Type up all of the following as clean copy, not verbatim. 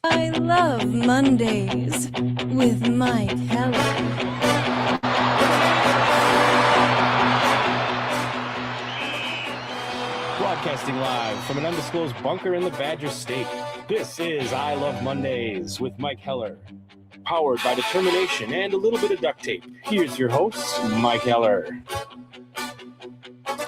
I love Mondays with Mike Heller. Broadcasting live from an undisclosed bunker in the Badger State, this is I Love Mondays with Mike Heller. Powered by determination and a little bit of duct tape. Here's your host, Mike Heller.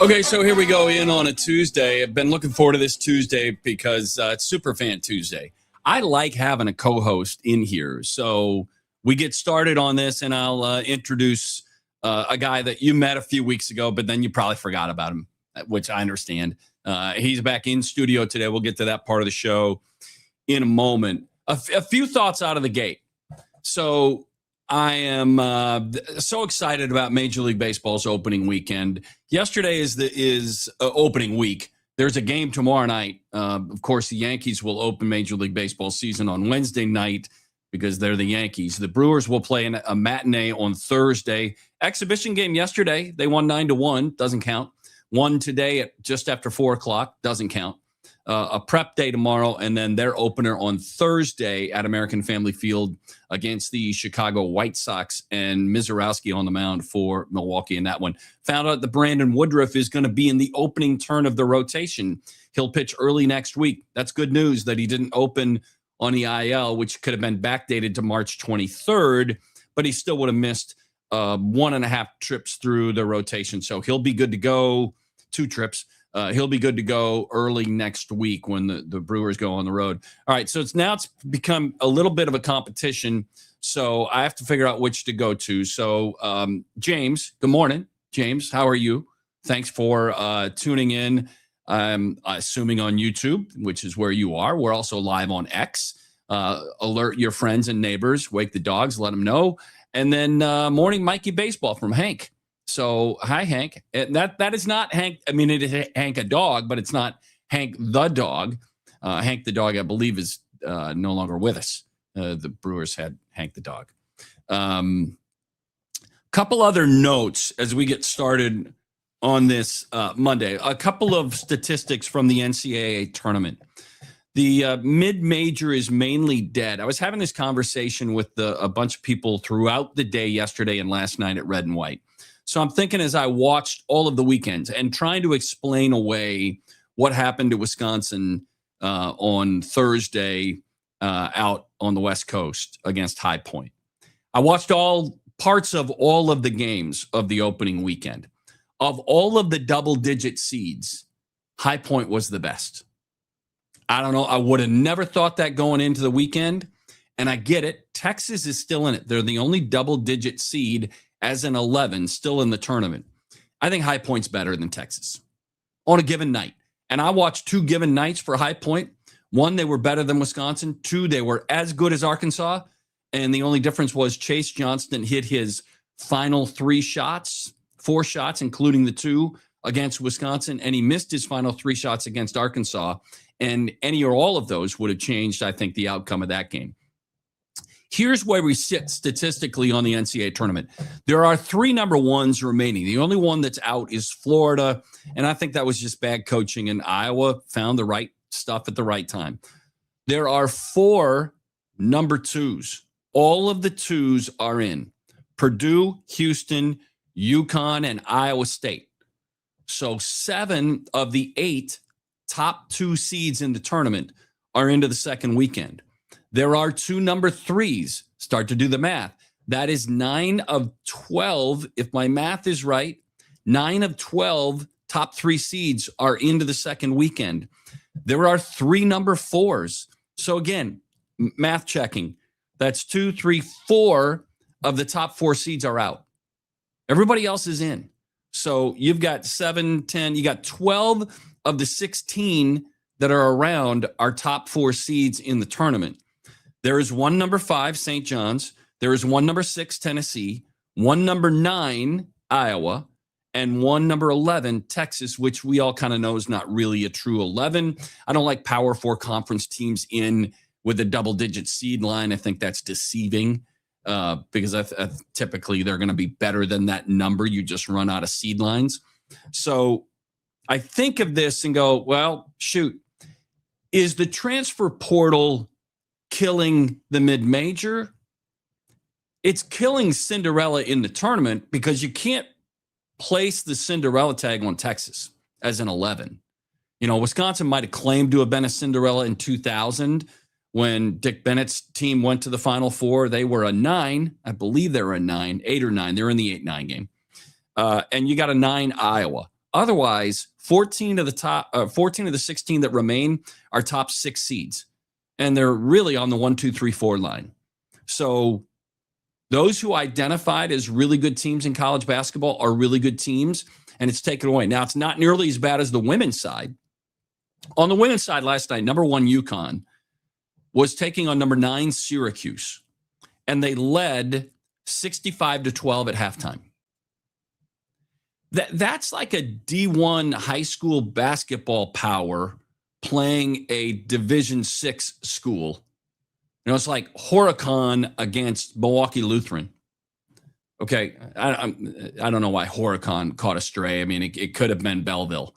Okay, so here we go in on a Tuesday. I've been looking forward to this Tuesday because it's Superfan Tuesday. I like having a co-host in here. So we get started on this, and I'll introduce a guy that you met a few weeks ago, but then you probably forgot about him, which I understand. He's back in studio today. We'll get to that part of the show in a moment. A few thoughts out of the gate. So I am so excited about Major League Baseball's opening weekend. Yesterday is opening week. There's a game tomorrow night. Of course, the Yankees will open Major League Baseball season on Wednesday night because they're the Yankees. The Brewers will play a matinee on Thursday. Exhibition game yesterday. They won 9-1. Doesn't count. One today at just after 4 o'clock. Doesn't count. A prep day tomorrow, and then their opener on Thursday at American Family Field against the Chicago White Sox, and Mizorowski on the mound for Milwaukee in that one. Found out that Brandon Woodruff is going to be in the opening turn of the rotation. He'll pitch early next week. That's good news that he didn't open on the IL, which could have been backdated to March 23rd, but he still would have missed 1.5 trips through the rotation. So he'll be good to go. 2 trips. He'll be good to go early next week when the Brewers go on the road. All right, so it's become a little bit of a competition, so I have to figure out which to go to. So, James, good morning. James, how are you? Thanks for tuning in. I'm assuming on YouTube, which is where you are. We're also live on X. Alert your friends and neighbors. Wake the dogs. Let them know. And then Morning Mikey Baseball from Hank. So, hi, Hank. That is not Hank. I mean, it is Hank a dog, but it's not Hank the dog. Hank the dog, I believe, is no longer with us. The Brewers had Hank the dog. Couple other notes as we get started on this Monday. A couple of statistics from the NCAA tournament. The mid-major is mainly dead. I was having this conversation with a bunch of people throughout the day yesterday and last night at Red and White. So I'm thinking as I watched all of the weekends and trying to explain away what happened to Wisconsin on Thursday out on the West Coast against High Point. I watched all parts of all of the games of the opening weekend. Of all of the double-digit seeds, High Point was the best. I don't know. I would have never thought that going into the weekend, and I get it. Texas is still in it. They're the only double-digit seed as an 11 still in the tournament. I think High Point's better than Texas on a given night. And I watched 2 given nights for High Point. 1, they were better than Wisconsin. 2, they were as good as Arkansas. And the only difference was Chase Johnston hit his final 4 shots, including the 2 against Wisconsin. And he missed his final 3 shots against Arkansas. And any or all of those would have changed, I think, the outcome of that game. Here's where we sit statistically on the NCAA tournament. There are 3 number 1s remaining. The only one that's out is Florida, and I think that was just bad coaching, and Iowa found the right stuff at the right time. There are 4 number 2s. All of the 2s are in. Purdue, Houston, UConn, and Iowa State. So 7 of the 8 top 2 seeds in the tournament are into the second weekend. There are 2 number 3s. Start to do the math. That is 9 of 12. If my math is right, 9 of 12 top 3 seeds are into the second weekend. There are 3 number 4s. So again, math checking. That's 2, 3, 4 of the top 4 seeds are out. Everybody else is in. So you've got 7, 10, you got 12 of the 16 that are around are top 4 seeds in the tournament. There is 1 number 5, St. John's. There is 1 number 6, Tennessee. 1 number 9, Iowa. And 1 number 11, Texas, which we all kind of know is not really a true 11. I don't like Power 4 conference teams in with a double-digit seed line. I think that's deceiving because typically they're going to be better than that number. You just run out of seed lines. So I think of this and go, well, shoot, is the transfer portal killing the mid-major. It's killing Cinderella in the tournament because you can't place the Cinderella tag on Texas as an 11. You know, Wisconsin might have claimed to have been a Cinderella in 2000 when Dick Bennett's team went to the Final Four. They were a 9. I believe they were a 9, 8 or 9. They were in the 8-9 game. And you got a 9 Iowa. Otherwise, 14 of the 16 that remain are top 6 seeds. And they're really on the 1, 2, 3, 4 line. So those who identified as really good teams in college basketball are really good teams, and it's taken away. Now, it's not nearly as bad as the women's side. On the women's side last night, number 1 UConn was taking on number 9 Syracuse, and they led 65-12 at halftime. That's like a D1 high school basketball power playing a Division 6 school. You know, it's like Horicon against Milwaukee Lutheran. Okay, I don't know why Horicon caught a stray. I mean, it could have been Belleville.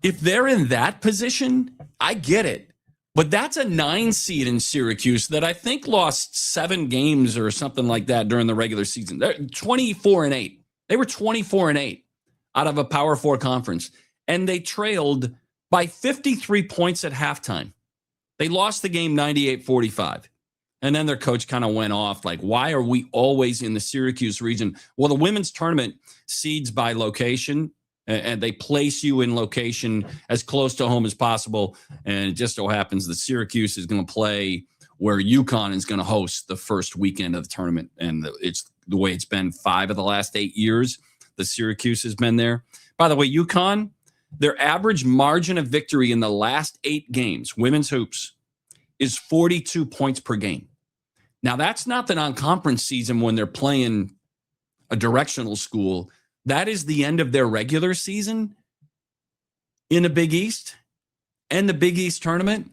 If they're in that position, I get it. But that's a 9 seed in Syracuse that I think lost 7 games or something like that during the regular season. They're 24-8. They were 24-8 out of a Power 4 conference. And they trailed by 53 points at halftime. They lost the game 98-45. And then their coach kind of went off like, why are we always in the Syracuse region? Well, the women's tournament seeds by location, and they place you in location as close to home as possible. And it just so happens that Syracuse is going to play where UConn is going to host the first weekend of the tournament. And it's the way it's been 5 of the last 8 years. The Syracuse has been there. By the way, UConn, their average margin of victory in the last 8 games, women's hoops, is 42 points per game. Now, that's not the non-conference season when they're playing a directional school. That is the end of their regular season in the Big East and the Big East tournament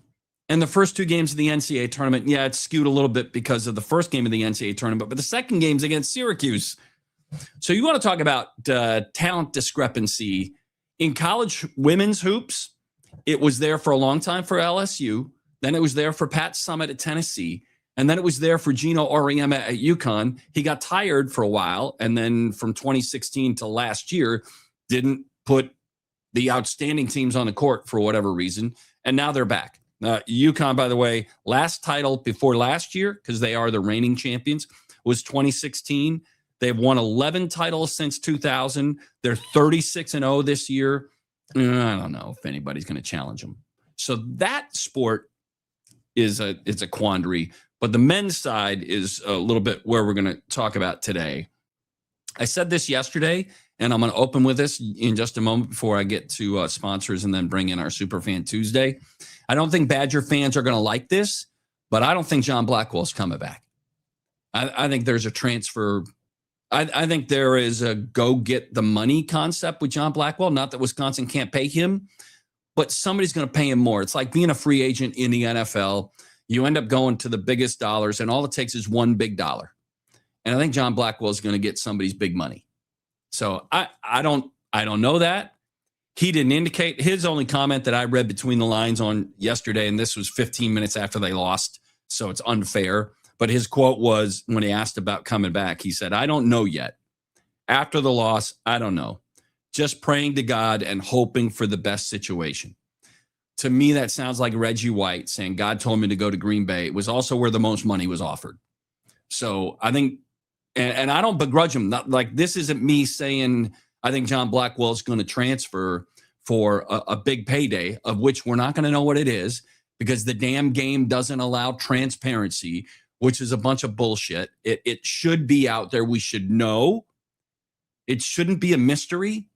and the first 2 games of the NCAA tournament. Yeah, it's skewed a little bit because of the first game of the NCAA tournament, but the second game's against Syracuse. So you want to talk about talent discrepancy. In college women's hoops, it was there for a long time for LSU. Then it was there for Pat Summitt at Tennessee. And then it was there for Gino Auriemma at UConn. He got tired for a while. And then from 2016 to last year, didn't put the outstanding teams on the court for whatever reason. And now they're back. UConn, by the way, last title before last year, because they are the reigning champions, was 2016. They've won 11 titles since 2000. They're 36-0 this year. I don't know if anybody's going to challenge them. So that sport is a quandary. But the men's side is a little bit where we're going to talk about today. I said this yesterday, and I'm going to open with this in just a moment before I get to sponsors and then bring in our Superfan Tuesday. I don't think Badger fans are going to like this, but I don't think John Blackwell's coming back. I think there's a transfer. I think there is a go get the money concept with John Blackwell. Not that Wisconsin can't pay him, but somebody's going to pay him more. It's like being a free agent in the NFL. You end up going to the biggest dollars, and all it takes is one big dollar. And I think John Blackwell is going to get somebody's big money. So I don't know that. He didn't indicate. His only comment that I read between the lines on yesterday, and this was 15 minutes after they lost, so it's unfair. But his quote was, when he asked about coming back, he said, I don't know yet. After the loss, I don't know. Just praying to God and hoping for the best situation. To me, that sounds like Reggie White saying, God told me to go to Green Bay. It was also where the most money was offered. So I think, and I don't begrudge him. Not, like, this isn't me saying I think John Blackwell is going to transfer for a big payday, of which we're not going to know what it is, because the damn game doesn't allow transparency, which is a bunch of bullshit. It should be out there. We should know. It shouldn't be a mystery.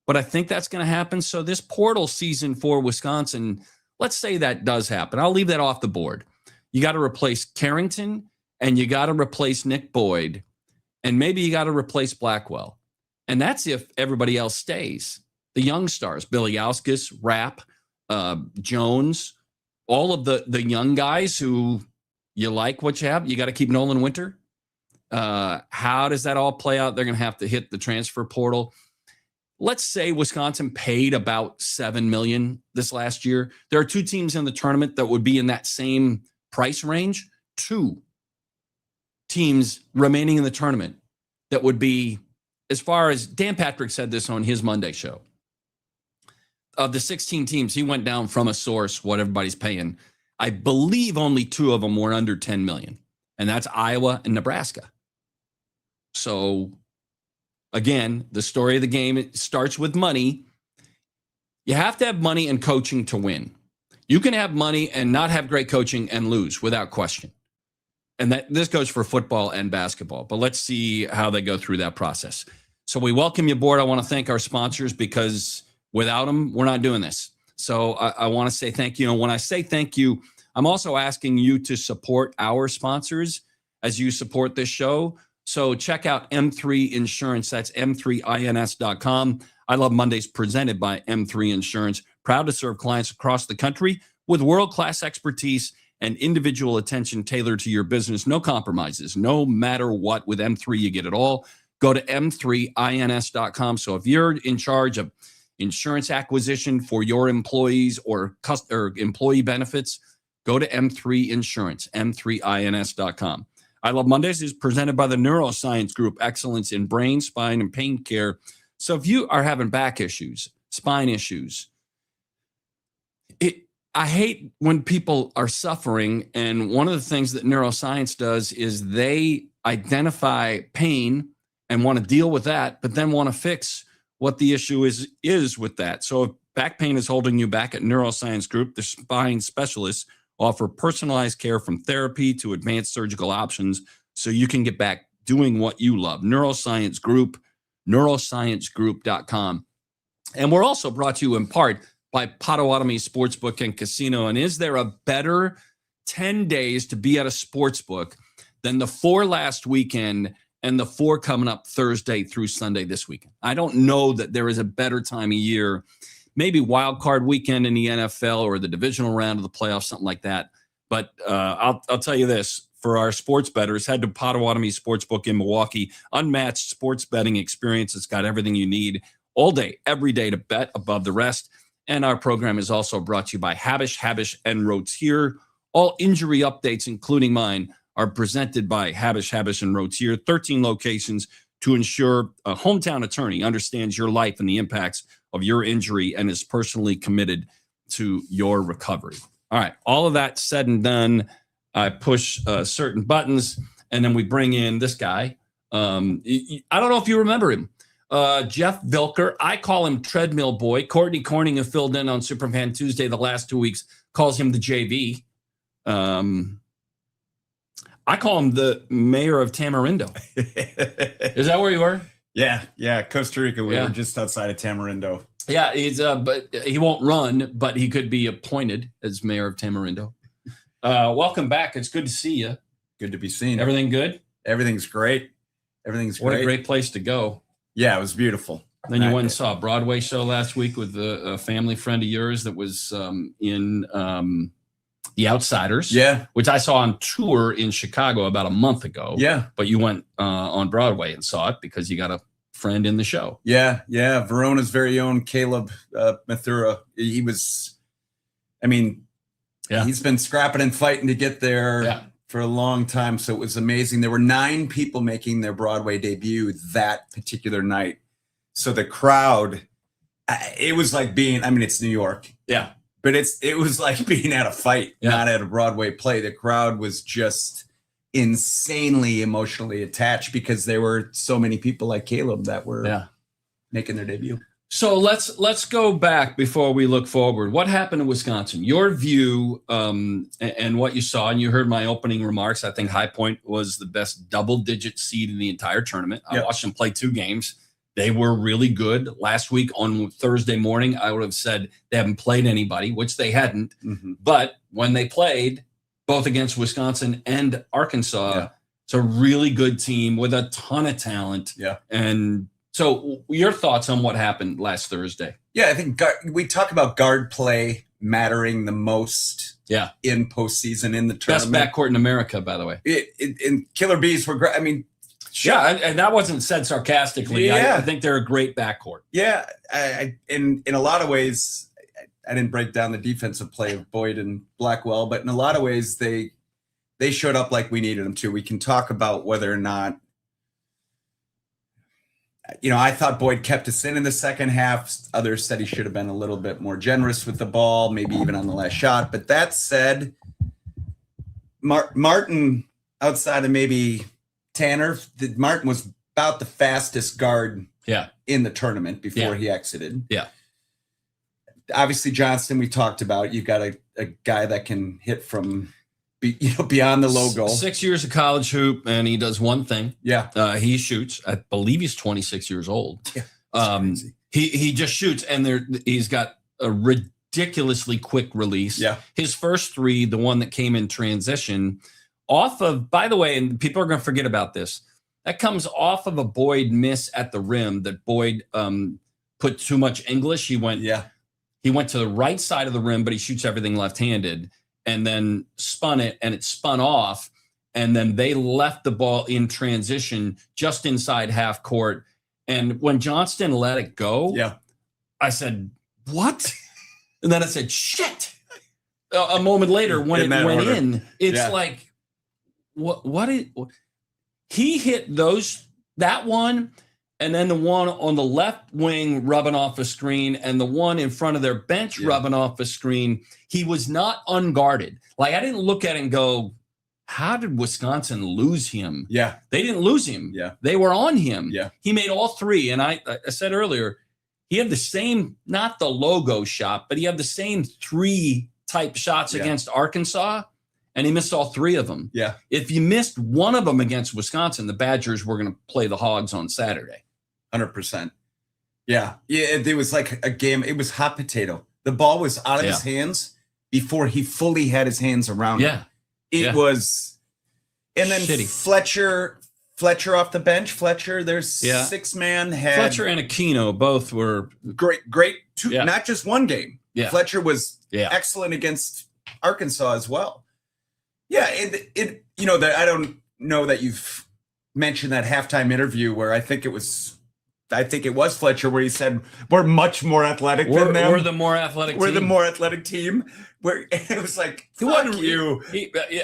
But I think that's going to happen. So this portal season for Wisconsin, let's say that does happen. I'll leave that off the board. You got to replace Carrington, and you got to replace Nick Boyd, and maybe you got to replace Blackwell. And that's if everybody else stays. The young stars, Billy Auskis, Rapp, Jones, all of the young guys who you like what you have. You got to keep Nolan Winter. How does that all play out? They're going to have to hit the transfer portal. let's say Wisconsin paid about $7 million this last year. There are 2 teams in the tournament that would be in that same price range. 2 teams remaining in the tournament that would be, as far as Dan Patrick said this on his Monday show, of the 16 teams, he went down from a source, what everybody's paying. I believe only 2 of them were under 10 million, and that's Iowa and Nebraska. So again, the story of the game, it starts with money. You have to have money and coaching to win. You can have money and not have great coaching and lose without question. And that this goes for football and basketball. But let's see how they go through that process. So we welcome you aboard. I want to thank our sponsors because without them, we're not doing this. So I want to say thank you. And when I say thank you, I'm also asking you to support our sponsors as you support this show. So check out M3 Insurance. That's m3ins.com. I Love Mondays presented by M3 Insurance. Proud to serve clients across the country with world-class expertise and individual attention tailored to your business. No compromises, no matter what. With M3, you get it all. Go to m3ins.com. So if you're in charge of insurance acquisition for your employees or employee benefits, go to M3 Insurance, m3ins.com. I Love Mondays is presented by the Neuroscience Group, excellence in brain, spine, and pain care. So if you are having back issues, spine issues, I hate when people are suffering. And one of the things that neuroscience does is they identify pain and want to deal with that, but then want to fix what the issue is with that. So if back pain is holding you back, at Neuroscience Group, the spine specialists offer personalized care from therapy to advanced surgical options so you can get back doing what you love. Neuroscience Group, neurosciencegroup.com. And we're also brought to you in part by Potawatomi Sportsbook and Casino. And is there a better 10 days to be at a sportsbook than the 4 last weekend and the 4 coming up Thursday through Sunday this weekend? I don't know that there is a better time of year. Maybe wild card weekend in the NFL or the divisional round of the playoffs, something like that. But I'll tell you this, for our sports bettors, head to Potawatomi Sportsbook in Milwaukee. Unmatched sports betting experience. It's got everything you need all day, every day to bet above the rest. And our program is also brought to you by Habish, and Rotier. All injury updates, including mine, are presented by Habish, and Rotier. 13 locations to ensure a hometown attorney understands your life and the impacts of your injury and is personally committed to your recovery. All right, all of that said and done, I push certain buttons, and then we bring in this guy. I don't know if you remember him. Jeff Vilker. I call him Treadmill Boy. Courtney Corning, who filled in on Superfan Tuesday the last 2 weeks, calls him the JV. I call him the mayor of Tamarindo. Is that where you were? Yeah. Costa Rica. We were just outside of Tamarindo. Yeah, he's but he won't run, but he could be appointed as mayor of Tamarindo. Welcome back. It's good to see you. Good to be seen. Everything good? Everything's great. What a great place to go. Yeah, it was beautiful. Then you went and saw a Broadway show last week with a family friend of yours that was in The Outsiders. Yeah. Which I saw on tour in Chicago about a month ago. Yeah. But you went on Broadway and saw it because you got a friend in the show. Yeah. Verona's very own Caleb Mathura. He was, he's been scrapping and fighting to get there for a long time. So it was amazing. There were 9 people making their Broadway debut that particular night. So the crowd, it was like being, it's New York. Yeah. But it was like being at a fight, not at a Broadway play. The crowd was just insanely emotionally attached because there were so many people like Caleb that were making their debut. So let's go back before we look forward. What happened in Wisconsin? Your view and what you saw, and you heard my opening remarks. I think High Point was the best double-digit seed in the entire tournament. I watched them play 2 games. They were really good. Last week on Thursday morning, I would have said they haven't played anybody, which they hadn't. Mm-hmm. But when they played, both against Wisconsin and Arkansas, it's a really good team with a ton of talent. Yeah. And so your thoughts on what happened last Thursday? Yeah, I think we talk about guard play mattering the most in postseason in the tournament. Best backcourt in America, by the way. And Killer Bees were great. Sure. Yeah, and that wasn't said sarcastically. Yeah. I think they're a great backcourt. Yeah, in a lot of ways, I didn't break down the defensive play of Boyd and Blackwell, but in a lot of ways, they showed up like we needed them to. We can talk about whether or not, I thought Boyd kept us in the second half. Others said he should have been a little bit more generous with the ball, maybe even on the last shot. But that said, Martin, outside of maybe Tanner, Martin was about the fastest guard in the tournament before he exited. Yeah. Obviously, Johnston, we talked about. You've got a guy that can hit from beyond the logo. 6 years of college hoop, and he does one thing. Yeah. He shoots. I believe he's 26 years old. Yeah. He just shoots, and he's got a ridiculously quick release. Yeah. His first three, the one that came in transition, off of, by the way, and people are going to forget about this, that comes off of a Boyd miss at the rim that Boyd put too much English. He went to the right side of the rim, but he shoots everything left-handed, and then spun it, and it spun off, and then they left the ball in transition just inside half court. And when Johnston let it go, I said, what? And then I said, shit. A moment later, when it went in, it's like, what he hit that one, and then the one on the left wing rubbing off a screen, and the one in front of their bench rubbing off a screen. He was not unguarded. Like, I didn't look at it and go, how did Wisconsin lose him? Yeah. They didn't lose him. Yeah. They were on him. Yeah. He made all three. And I said earlier, he had the same, not the logo shot, but he had the same three type shots against Arkansas, and he missed all three of them. Yeah. If you missed one of them against Wisconsin, the Badgers were going to play the Hogs on Saturday. 100%. Yeah. It was like a game. It was hot potato. The ball was out of his hands before he fully had his hands around it. It was, and then shitty. Fletcher off the bench. Fletcher, there's 6 man had Fletcher and Aquino both were great two, not just one game. Yeah. Fletcher was excellent against Arkansas as well. Yeah, I don't know that you've mentioned that halftime interview where I think it was Fletcher where he said, we're much more athletic than them. We're the more athletic team. We're the more athletic team. Where it was like, fuck you.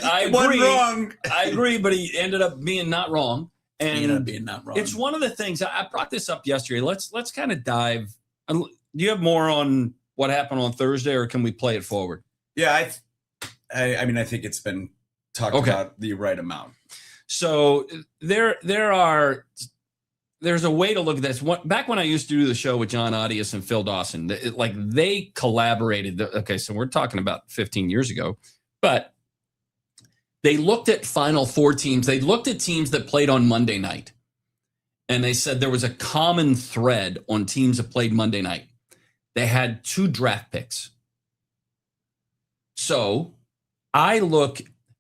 I agree. Wrong. I agree, but he ended up being not wrong. And he ended up being not wrong. It's one of the things, I brought this up yesterday. Let's kind of dive. Do you have more on what happened on Thursday, or can we play it forward? Yeah, I mean, I think it's been talked about the right amount. So there's a way to look at this. Back when I used to do the show with John Audius and Phil Dawson, they collaborated. Okay, so we're talking about 15 years ago, but they looked at Final Four teams. They looked at teams that played on Monday night, and they said there was a common thread on teams that played Monday night. They had 2 draft picks. So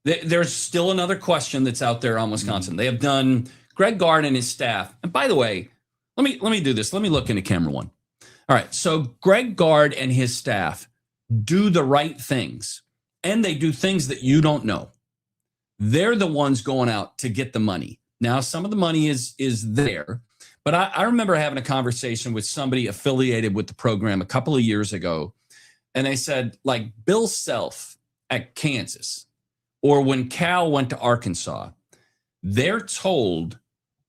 there's still another question that's out there on Wisconsin. They have done Greg Gard and his staff. And by the way, let me do this. Let me look into camera one. All right. So Greg Gard and his staff do the right things, and they do things that you don't know. They're the ones going out to get the money. Now, some of the money is there, but I remember having a conversation with somebody affiliated with the program a couple of years ago, and they said, like Bill Self at Kansas, or when Cal went to Arkansas, they're told,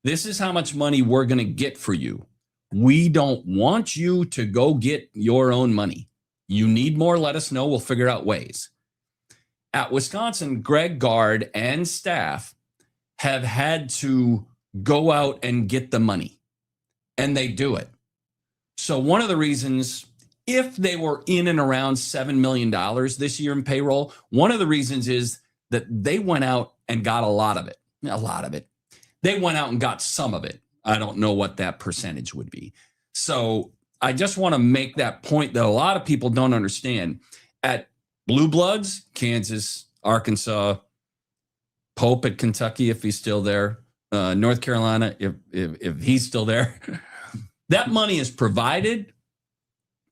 this is how much money we're going to get for you. We don't want you to go get your own money. You need more, let us know. We'll figure out ways. At Wisconsin, Greg Gard and staff have had to go out and get the money, and they do it. So one of the reasons, if they were in and around $7 million this year in payroll, one of the reasons is that they went out and got a lot of it. They went out and got some of it. I don't know what that percentage would be. So I just want to make that point that a lot of people don't understand. At Blue Bloods, Kansas, Arkansas, Pope at Kentucky, if he's still there, North Carolina, if he's still there, that money is provided.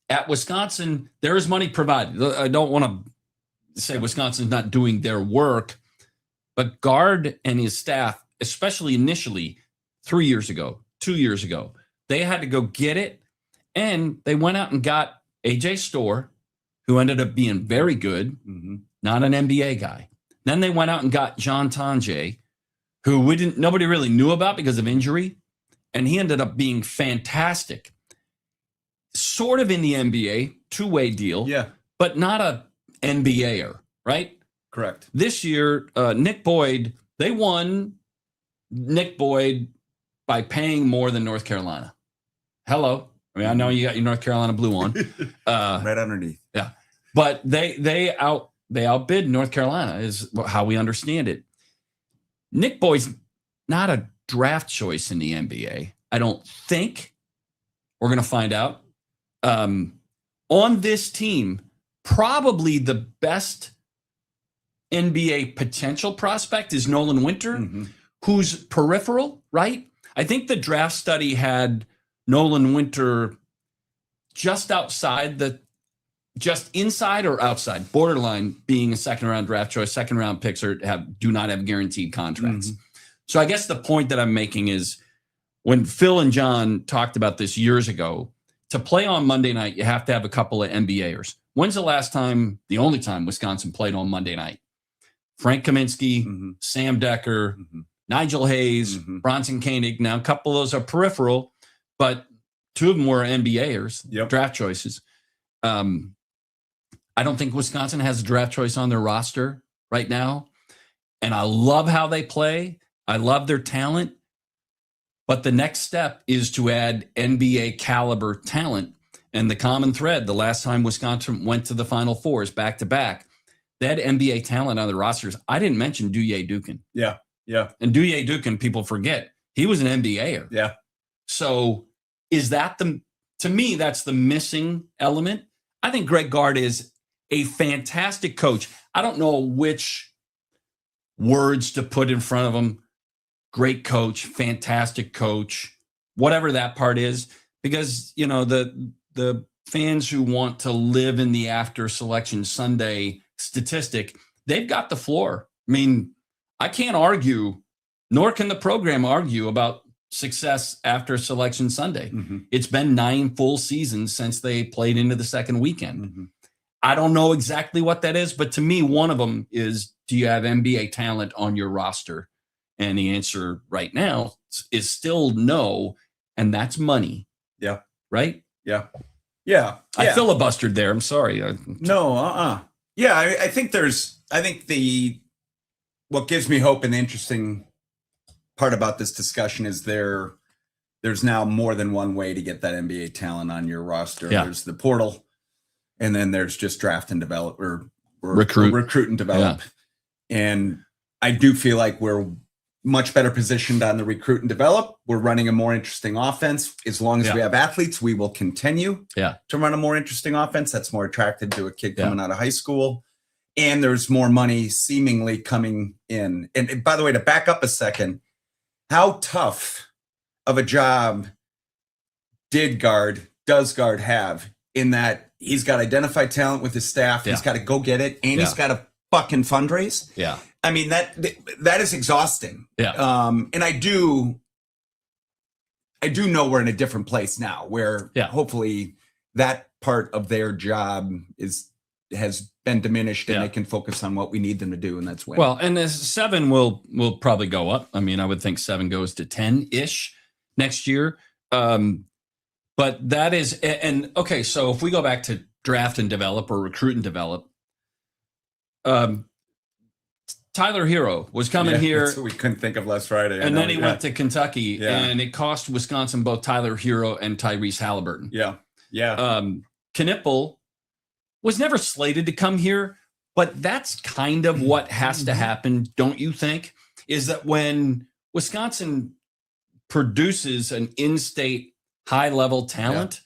At Wisconsin, there is money provided. I don't want to say Wisconsin's not doing their work, but Gard and his staff, especially initially, 3 years ago, 2 years ago. They had to go get it, and they went out and got AJ Storr, who ended up being very good, not an NBA guy. Then they went out and got John Tonje, who nobody really knew about because of injury, and he ended up being fantastic. Sort of in the NBA, two-way deal, but not a NBAer, right? Correct. This year, Nick Boyd, they won Nick Boyd by paying more than North Carolina. Hello. I mean, I know you got your North Carolina blue on. Right underneath. Yeah. But they outbid North Carolina is how we understand it. Nick Boyd's not a draft choice in the NBA. I don't think. We're going to find out. On this team, probably the best NBA potential prospect is Nolan Winter, who's peripheral, right? I think the draft study had Nolan Winter just inside or outside, borderline being a second-round draft choice. Second-round picks do not have guaranteed contracts. So I guess the point that I'm making is when Phil and John talked about this years ago, to play on Monday night, you have to have a couple of NBAers. When's the only time Wisconsin played on Monday night? Frank Kaminsky, Sam Decker, Nigel Hayes, Bronson Koenig. Now, a couple of those are peripheral, but two of them were NBAers, draft choices. I don't think Wisconsin has a draft choice on their roster right now. And I love how they play. I love their talent. But the next step is to add NBA caliber talent. And the common thread, the last time Wisconsin went to the Final Fours back-to-back, they had NBA talent on the rosters. I didn't mention Douye Dukin. Yeah. And Douye Dukin, people forget, he was an NBAer. Yeah. So is that to me, that's the missing element. I think Greg Gard is a fantastic coach. I don't know which words to put in front of him. Great coach, fantastic coach, whatever that part is, because, the fans who want to live in the after selection Sunday statistic, they've got the floor. I mean, I can't argue, nor can the program argue about success after selection Sunday. It's been 9 full seasons since they played into the second weekend. I don't know exactly what that is, but to me, one of them is, do you have NBA talent on your roster? And the answer right now is still no, and that's money. Yeah. Right? Yeah. I filibustered there. I'm sorry. No, Yeah, I think what gives me hope and the interesting part about this discussion is there's now more than one way to get that NBA talent on your roster. Yeah. There's the portal, and then there's just draft and develop or recruit and develop. Yeah. And I do feel like we're much better positioned on the recruit and develop. We're running a more interesting offense. As long as we have athletes, we will continue to run a more interesting offense that's more attractive to a kid coming out of high school. And there's more money seemingly coming in. And by the way, to back up a second, how tough of a job does Gard have in that he's got identified talent with his staff. He's got to go get it. And he's got to fucking fundraise. Yeah. I mean, that is exhausting. Yeah. And I do know we're in a different place now where hopefully that part of their job has been diminished and they can focus on what we need them to do, and that's win. Well, and the 7 will probably go up. I mean, I would think 7 goes to 10-ish next year. But that is, and okay, so if we go back to draft and develop or recruit and develop, Tyler Hero was coming here. That's what we couldn't think of last Friday. And then he went to Kentucky, and it cost Wisconsin both Tyler Hero and Tyrese Halliburton. Knipple was never slated to come here, but that's kind of what has to happen, don't you think? Is that when Wisconsin produces an in-state high-level talent,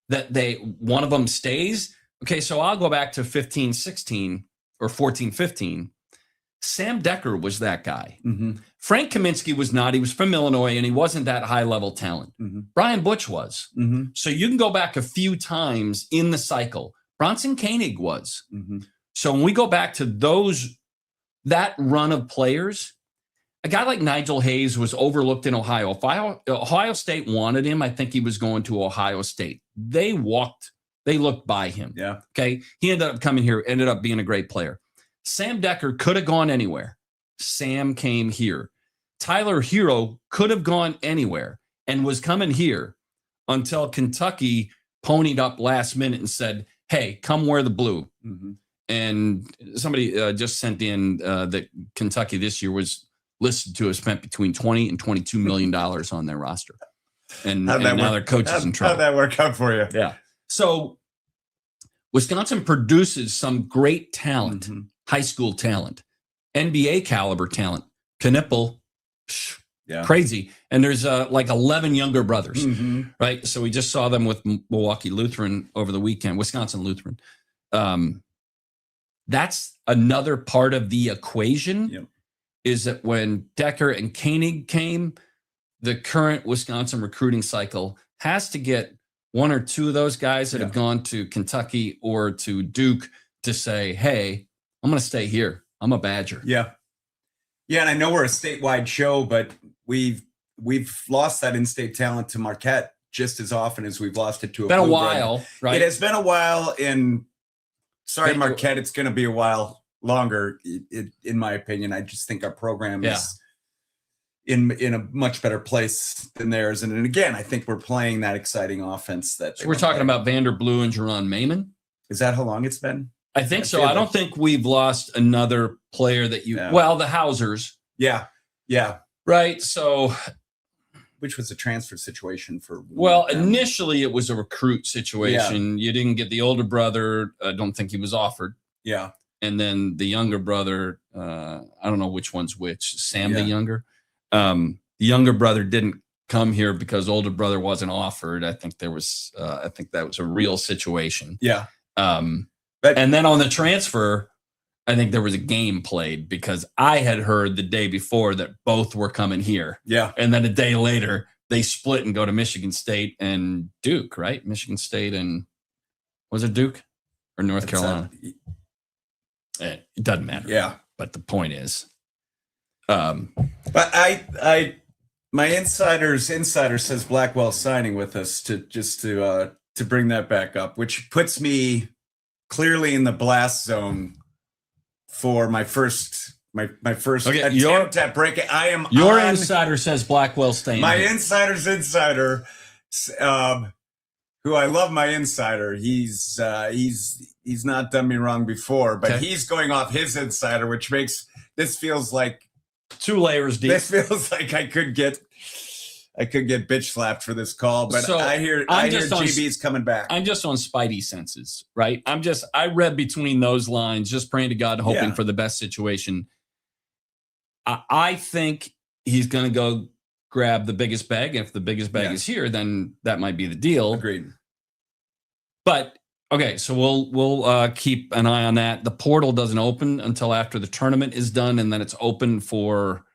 that one of them stays? Okay, so I'll go back to 15-16 or 14-15. Sam Decker was that guy. Frank Kaminsky was not. He was from Illinois, and he wasn't that high-level talent. Brian Butch was. So you can go back a few times in the cycle. Bronson Koenig was. So when we go back to that run of players, a guy like Nigel Hayes was overlooked in Ohio. If Ohio State wanted him, I think he was going to Ohio State. They looked by him. Yeah. Okay. He ended up coming here, ended up being a great player. Sam Decker could have gone anywhere. Sam came here. Tyler Hero could have gone anywhere and was coming here until Kentucky ponied up last minute and said, hey, come wear the blue. Mm-hmm. And somebody just sent in that Kentucky this year was listed to have spent between $20 and $22 million on their roster. And now their coach is in trouble. How'd that work out for you? Yeah. So Wisconsin produces some great talent, high school talent, NBA caliber talent. Knipple, crazy. And there's like 11 younger brothers, right? So we just saw them with Milwaukee Lutheran over the weekend, Wisconsin Lutheran. That's another part of the equation is that when Decker and Koenig came, the current Wisconsin recruiting cycle has to get one or two of those guys that have gone to Kentucky or to Duke to say, hey, I'm going to stay here. I'm a Badger. Yeah. Yeah, and I know we're a statewide show, but we've lost that in-state talent to Marquette just as often as we've lost it to a while, right? It has been a while. Sorry, Marquette, it's going to be a while longer, in my opinion. I just think our program is in a much better place than theirs. And again, I think we're playing that exciting offense. So we're talking about Vander Blue and Jerron Mayman. Is that how long it's been? I think so. I don't think we've lost another player that well, the Hausers. Yeah. Yeah. Right. So, which was a transfer situation for. Well, initially it was a recruit situation. You didn't get the older brother. I don't think he was offered. Yeah. And then the younger brother, I don't know which one's which. Sam, the younger. The younger brother didn't come here because older brother wasn't offered. I think that was a real situation. Yeah. And then on the transfer, I think there was a game played because I had heard the day before that both were coming here. Yeah. And then a day later, they split and go to Michigan State and Duke, right? Michigan State and was it Duke or North Carolina? It doesn't matter. Yeah. But the point is. But my insider says Blackwell signing with us to bring that back up, which puts me clearly in the blast zone for my first attempt at breaking. I am your insider says Blackwell staying. My insider's insider, who I love. My insider, he's not done me wrong before, but he's going off his insider, which makes this feels like 2 layers deep. This feels like I could get bitch slapped for this call, but so I hear GB's coming back. I'm just on spidey senses, right? I read between those lines, just praying to God, hoping for the best situation. I think he's going to go grab the biggest bag. If the biggest bag is here, then that might be the deal. Agreed. But okay, so we'll keep an eye on that. The portal doesn't open until after the tournament is done, and then it's open for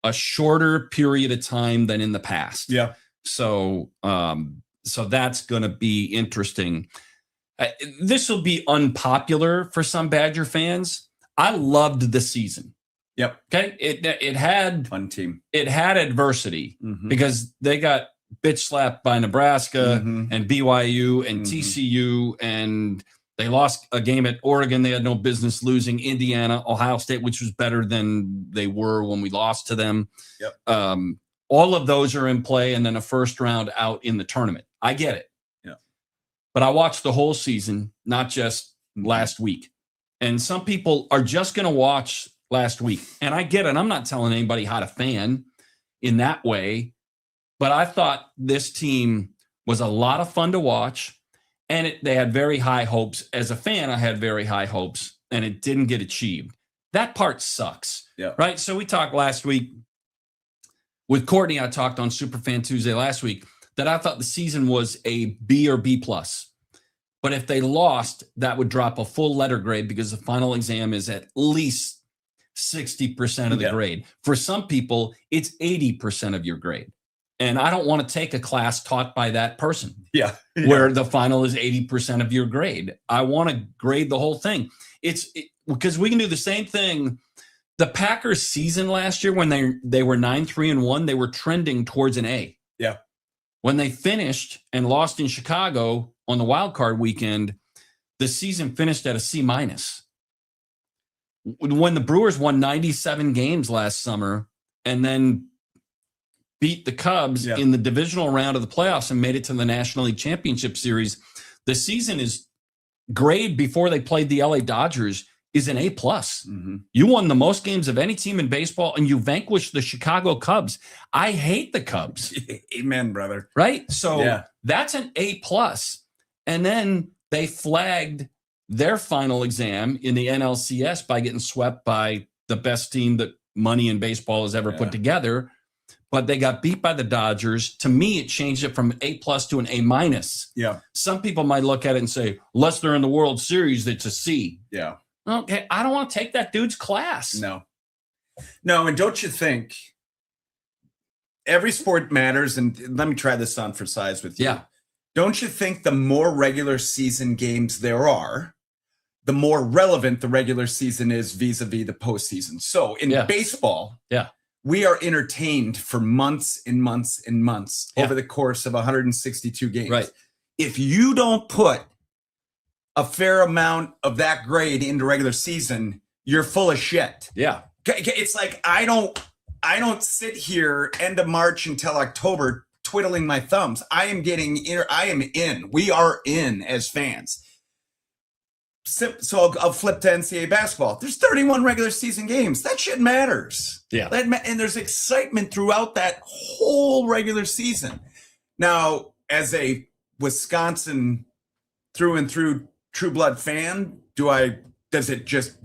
a shorter period of time than in the past. Yeah. So that's going to be interesting. This will be unpopular for some Badger fans. I loved the season. Yep. Okay. It had fun team. It had adversity because they got bitch slapped by Nebraska and BYU and TCU, and they lost a game at Oregon they had no business losing. Indiana, Ohio State, which was better than they were when we lost to them. Yep. All of those are in play, and then a first round out in the tournament. I get it. Yeah. But I watched the whole season, not just last week. And some people are just going to watch last week. And I get it. I'm not telling anybody how to fan in that way. But I thought this team was a lot of fun to watch. And they had very high hopes. As a fan, I had very high hopes, and it didn't get achieved. That part sucks, right? So we talked last week with Courtney. I talked on Superfan Tuesday last week that I thought the season was a B or B plus. But if they lost, that would drop a full letter grade because the final exam is at least 60% of the grade. For some people, it's 80% of your grade. And I don't want to take a class taught by that person. Where the final is 80% of your grade. I want to grade the whole thing. Because we can do the same thing The Packers season last year, when they were 9-3-1, they were trending towards an A. Yeah. When they finished and lost in Chicago on the wild card weekend, the season finished at a C-. When the Brewers won 97 games last summer and then beat the Cubs in the divisional round of the playoffs and made it to the National League Championship Series, the season is grade before they played the LA Dodgers is an A+. Mm-hmm. You won the most games of any team in baseball, and you vanquished the Chicago Cubs. I hate the Cubs. Amen, brother. Right? So that's an A+. And then they flagged their final exam in the NLCS by getting swept by the best team that money in baseball has ever put together. But they got beat by the Dodgers. To me, it changed it from an A+ to an A-. Yeah. Some people might look at it and say, unless they're in the World Series, it's a C. Yeah. Okay, I don't want to take that dude's class. No, and don't you think every sport matters? And let me try this on for size with you. Yeah. Don't you think the more regular season games there are, the more relevant the regular season is vis-a-vis the postseason? So in baseball, we are entertained for months and months and months over the course of 162 games. Right. If you don't put a fair amount of that grade into regular season, you're full of shit. Yeah. It's like, I don't sit here end of March until October twiddling my thumbs. I am in. We are in as fans. So I'll flip to NCAA basketball. There's 31 regular season games. That shit matters. Yeah. And there's excitement throughout that whole regular season. Now, as a Wisconsin through and through true blood fan, does it just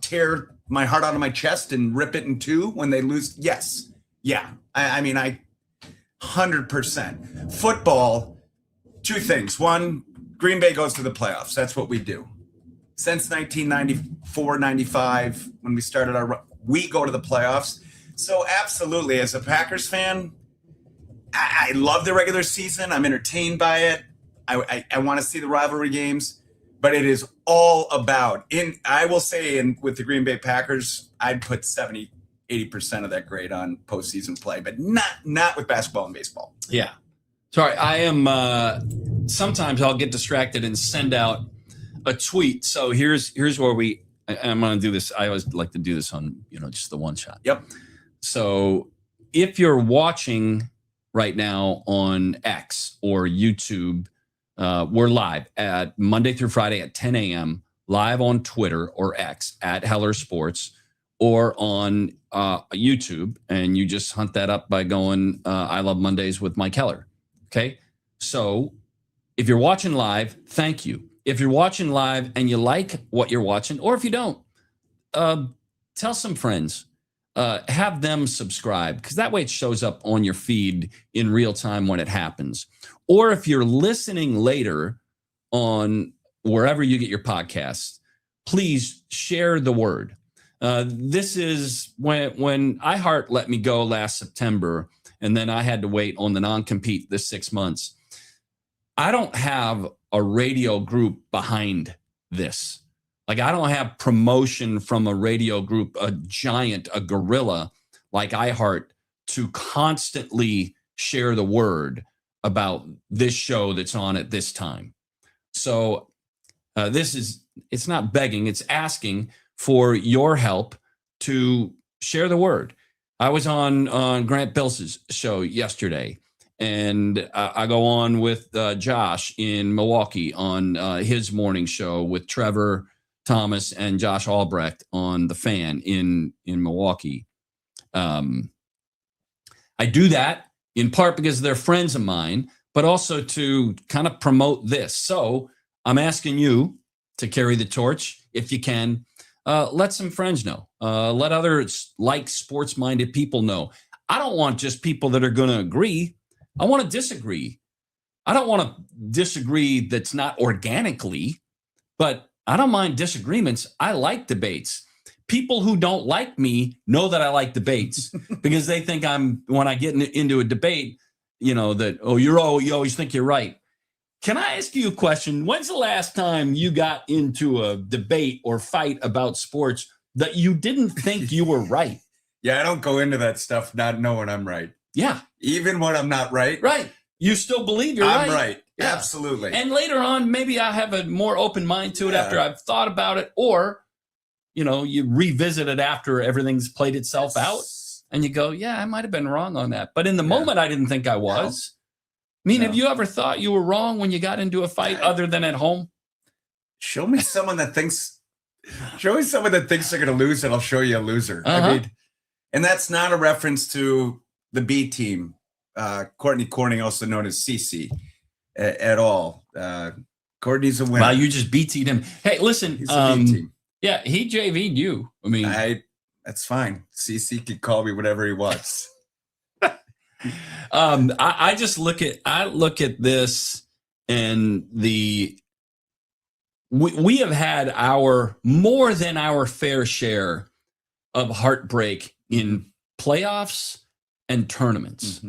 tear my heart out of my chest and rip it in two when they lose? Yes. Yeah. I mean, 100%. Football, two things. One, Green Bay goes to the playoffs. That's what we do. Since 1994, 95, when we started we go to the playoffs. So absolutely, as a Packers fan, I love the regular season. I'm entertained by it. I want to see the rivalry games. But it is all about, I will say, with the Green Bay Packers, I'd put 70, 80% of that grade on postseason play, but not with basketball and baseball. Yeah. Sorry, I am, sometimes I'll get distracted and send out a tweet. So here's where I'm going to do this. I always like to do this on, just the one shot. Yep. So if you're watching right now on X or YouTube, we're live at Monday through Friday at 10 a.m. live on Twitter or X at Heller Sports or on YouTube. And you just hunt that up by going I Love Mondays with Mike Heller. Okay. So if you're watching live, thank you. If you're watching live and you like what you're watching, or if you don't, tell some friends, have them subscribe, because that way it shows up on your feed in real time when it happens. Or if you're listening later on wherever you get your podcasts, please share the word. This is when iHeart let me go last September, and then I had to wait on the non-compete this 6 months. I don't have a radio group behind this. Like, I don't have promotion from a radio group, a giant, a gorilla like iHeart to constantly share the word about this show that's on at this time. So it's not begging, it's asking for your help to share the word. I was on Grant Bills's show yesterday, and I go on with Josh in Milwaukee on his morning show with Trevor Thomas and Josh Albrecht on The Fan in Milwaukee. I do that in part because they're friends of mine, but also to kind of promote this. So I'm asking you to carry the torch if you can. Let some friends know. Let others like sports-minded people know. I don't want just people that are going to agree. I want to disagree. I don't want to disagree that's not organically, but I don't mind disagreements. I like debates. People who don't like me know that I like debates because they think when I get into a debate, that, you always think you're right. Can I ask you a question? When's the last time you got into a debate or fight about sports that you didn't think you were right. Yeah, I don't go into that stuff not knowing I'm right. Yeah. Even when I'm not right. Right. You still believe you're I'm right. right. Yeah. Absolutely. And later on, maybe I have a more open mind to it after I've thought about it, or, you revisit it after everything's played itself out and you go, yeah, I might have been wrong on that. But in the moment, I didn't think I was. Have you ever thought you were wrong when you got into a fight other than at home? Show me someone that thinks they're going to lose and I'll show you a loser. I mean, and that's not a reference to the B team, Courtney Corning, also known as CC, at all. Courtney's a winner. Wow, you just BT'd him. Hey, listen, He's a B team. Yeah, he JV'd you. That's fine. CC can call me whatever he wants. I look at this and we have had more than our fair share of heartbreak in playoffs and tournaments,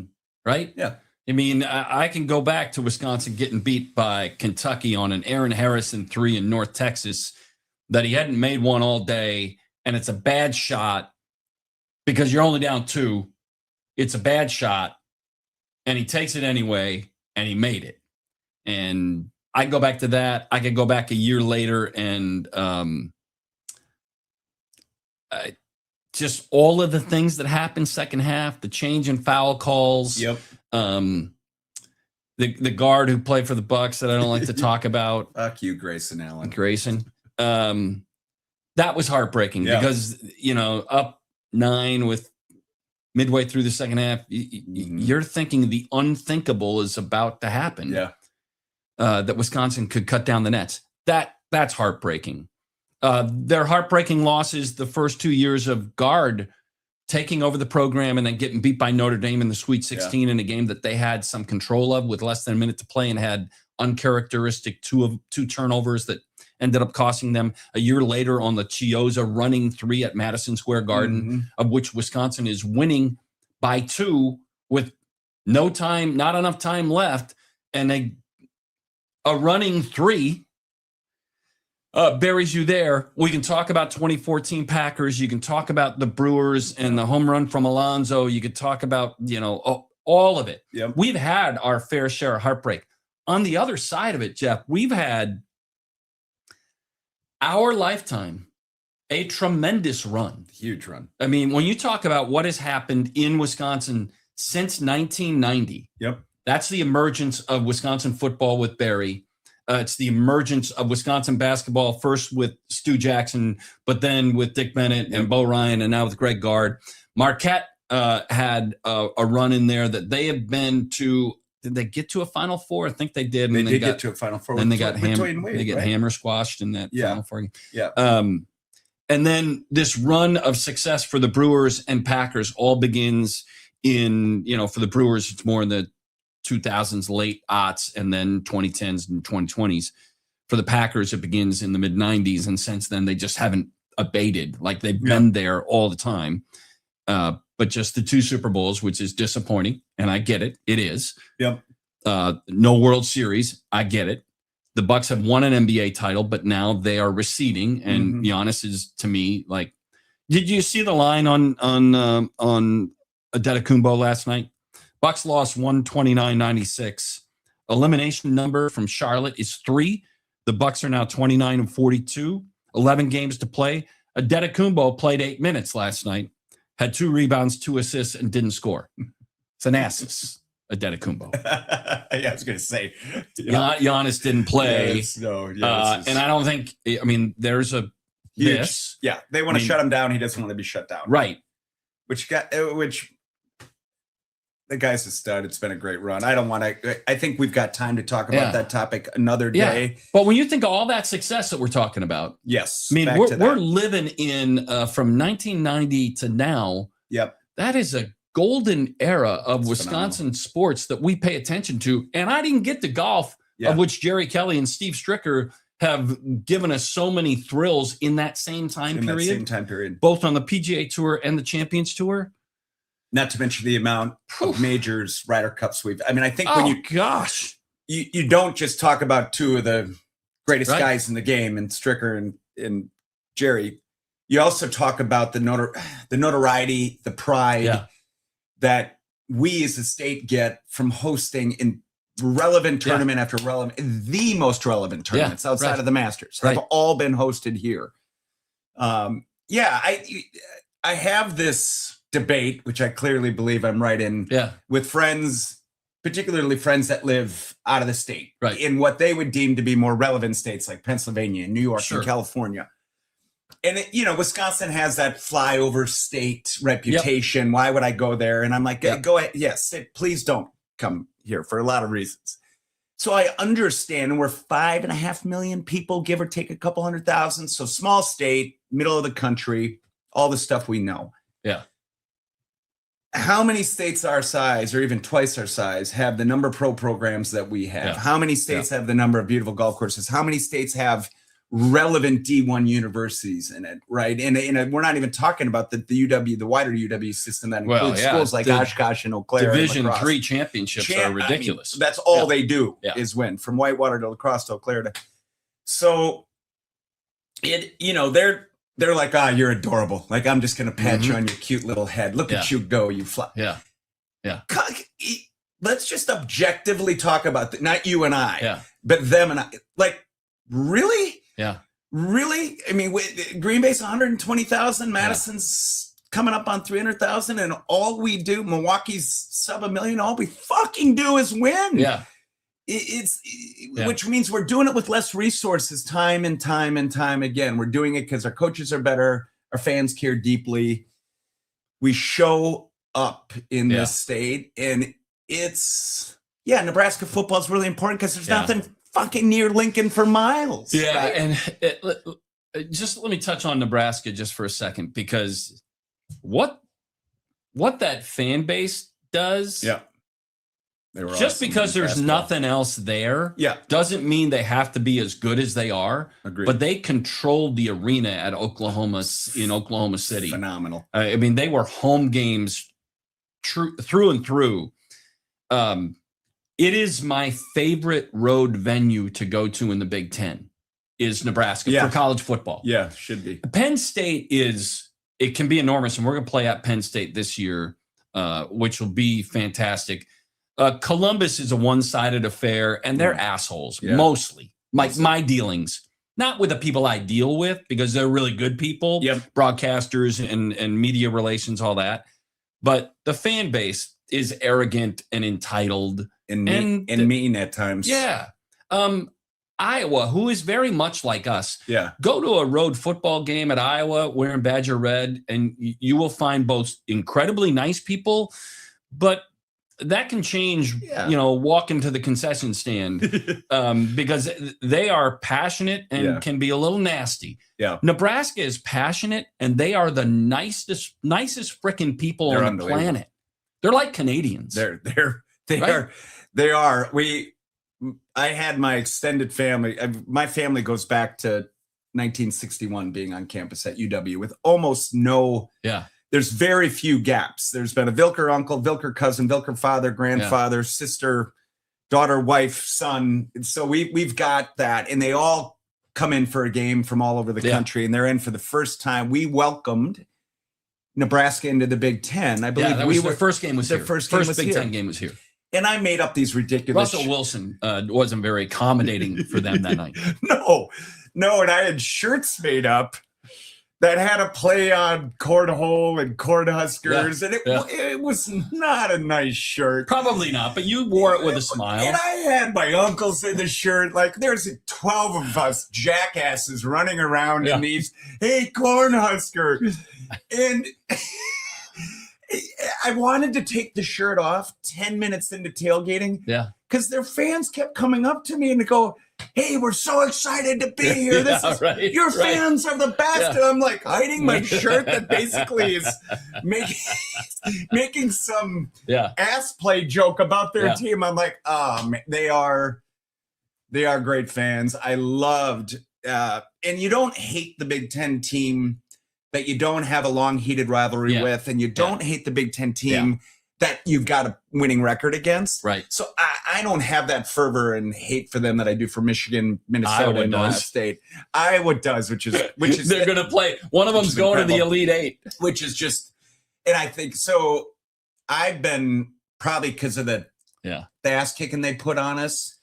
right? Yeah. I can go back to Wisconsin getting beat by Kentucky on an Aaron Harrison 3 in North Texas that he hadn't made one all day, and it's a bad shot because you're only down 2. It's a bad shot, and he takes it anyway, and he made it. And I go back to that. I could go back a year later and just all of the things that happened second half, the change in foul calls. Yep. The guard who played for the Bucks that I don't like to talk about. Fuck you, Grayson Allen. That was heartbreaking because, up 9 with midway through the second half, you're thinking the unthinkable is about to happen. Yeah. That Wisconsin could cut down the nets. That's heartbreaking. Their heartbreaking losses the first 2 years of Guard taking over the program and then getting beat by Notre Dame in the Sweet 16 in a game that they had some control of with less than a minute to play and had uncharacteristic two turnovers that ended up costing them. A year later on the Chiozza running 3 at Madison Square Garden, of which Wisconsin is winning by 2 with not enough time left, and a running 3 buries you there. We can talk about 2014 Packers. You can talk about the Brewers and the home run from Alonso. You could talk about, all of it. Yep. We've had our fair share of heartbreak. On the other side of it, Jeff, we've had our lifetime a tremendous run. Huge run. When you talk about what has happened in Wisconsin since 1990, that's the emergence of Wisconsin football with Barry. It's the emergence of Wisconsin basketball, first with Stu Jackson, but then with Dick Bennett and Bo Ryan, and now with Greg Gard. Marquette had a run in there that they have been to. Did they get to a Final Four? I think they did. They did get to a Final Four. Then they got hammer squashed in that Final Four. Yeah. And then this run of success for the Brewers and Packers all begins in, for the Brewers, it's more in the 2000s, late aughts, and then 2010s and 2020s. For the Packers, it begins in the mid 90s. And since then, they just haven't abated. Like they've been there all the time. But just the 2 Super Bowls, which is disappointing. And I get it. It is. Yep. No World Series. I get it. The Bucks have won an NBA title, but now they are receding. And Giannis is, to me, like, did you see the line on Adetokounmpo last night? Bucks lost 129-96. Elimination number from Charlotte is 3. The Bucks are now 29-42. 11 games to play. Adetokounmpo played 8 minutes last night. Had 2 rebounds, 2 assists, and didn't score. Thanasis Adetokounmpo. I was going to say. Giannis didn't play. And I don't think, there's a huge, this. Yeah, they want to shut him down. He doesn't want to be shut down. Right. Which the guy's a stud. It's been a great run. I think we've got time to talk about that topic another day. But when you think of all that success that we're talking about, yes, we're living in from 1990 to now. Yep. That is a golden era of Wisconsin sports that we pay attention to. And I didn't get the golf, of which Jerry Kelly and Steve Stricker have given us so many thrills in that same time period. Both on the PGA Tour and the Champions Tour. Not to mention the amount of majors, Ryder Cups I think you don't just talk about 2 of the greatest guys in the game, and Stricker and Jerry. you also talk about the notoriety, the pride that we as a state get from hosting in relevant tournament after relevant, the most relevant tournaments outside of the Masters have all been hosted here. I have this debate, which I clearly believe I'm right in, with friends, particularly friends that live out of the state, in what they would deem to be more relevant states like Pennsylvania and New York and California. And, Wisconsin has that flyover state reputation. Why would I go there? And I'm like, go ahead. Yes, please don't come here for a lot of reasons. So I understand we're 5.5 million people, give or take a couple 100,000. So small state, middle of the country, all the stuff we know. Yeah. How many states our size, or even twice our size, have the number of pro programs that we have? How many states have the number of beautiful golf courses? How many states have relevant D1 universities in it, right? And we're not even talking about the UW, the wider UW system that includes schools like Oshkosh and Eau Claire. Division III championships are ridiculous. I mean, that's all they do is win, from Whitewater to La Crosse to Eau Claire. So they're like, you're adorable. Like, I'm just going to pat you on your cute little head. Look at you go, you fly. Yeah. Let's just objectively talk about that. Not you and I, but them and I. Like, really? Yeah. Really? I mean, Green Bay's 120,000. Madison's coming up on 300,000. And all we do, Milwaukee's sub 1 million, all we fucking do is win. Yeah. Which means we're doing it with less resources time and time and time again. We're doing it because our coaches are better. Our fans care deeply. We show up in this state, and Nebraska football is really important because there's nothing fucking near Lincoln for miles. Yeah. And just let me touch on Nebraska just for a second, because what that fan base does. Yeah. Just because there's nothing else there doesn't mean they have to be as good as they are. Agreed. But they controlled the arena at Oklahoma City. Phenomenal. I mean, they were home games through and through. It is my favorite road venue to go to in the Big Ten is Nebraska for college football. Yeah, should be. Penn State it can be enormous, and we're going to play at Penn State this year, which will be fantastic. Columbus is a one-sided affair, and they're assholes, mostly. My dealings, not with the people I deal with, because they're really good people, broadcasters and media relations, all that. But the fan base is arrogant and entitled. And mean at times. Yeah. Iowa, who is very much like us. Yeah. Go to a road football game at Iowa wearing Badger red, and you will find both incredibly nice people, but that can change, walk into the concession stand because they are passionate and can be a little nasty. Yeah. Nebraska is passionate, and they are the nicest freaking people on the planet. They're like Canadians. They are. I had my extended family. My family goes back to 1961 being on campus at UW with almost no. Yeah. There's very few gaps. There's been a Vilker uncle, Vilker cousin, Vilker father, grandfather, sister, daughter, wife, son. And so we've got that, and they all come in for a game from all over the country, and they're in for the first time. We welcomed Nebraska into the Big Ten. I believe their first game was here. First Big Ten game was here. And I made up these ridiculous. Russell Wilson wasn't very accommodating for them that night. No. And I had shirts made up that had a play on cornhole and Cornhuskers, and it was not a nice shirt. Probably not, but you wore it with a smile. And I had my uncles in the shirt. Like, there's 12 of us jackasses running around in these, hey, Cornhusker. And I wanted to take the shirt off 10 minutes into tailgating. Yeah. Because their fans kept coming up to me and go, hey, we're so excited to be here. Your fans are the best. Yeah. And I'm like hiding my shirt that basically is making some ass play joke about their team. I'm like, man, they are great fans. I loved, and you don't hate the Big Ten team that you don't have a long heated rivalry with, and you don't hate the Big Ten team that you've got a winning record against. Right. So I don't have that fervor and hate for them that I do for Michigan, Minnesota, Iowa and Ohio does. State. Iowa does, which is they're going to play. One of them's going to the Elite Eight, which is just, and I think so. I've been probably because of the ass kicking they put on us.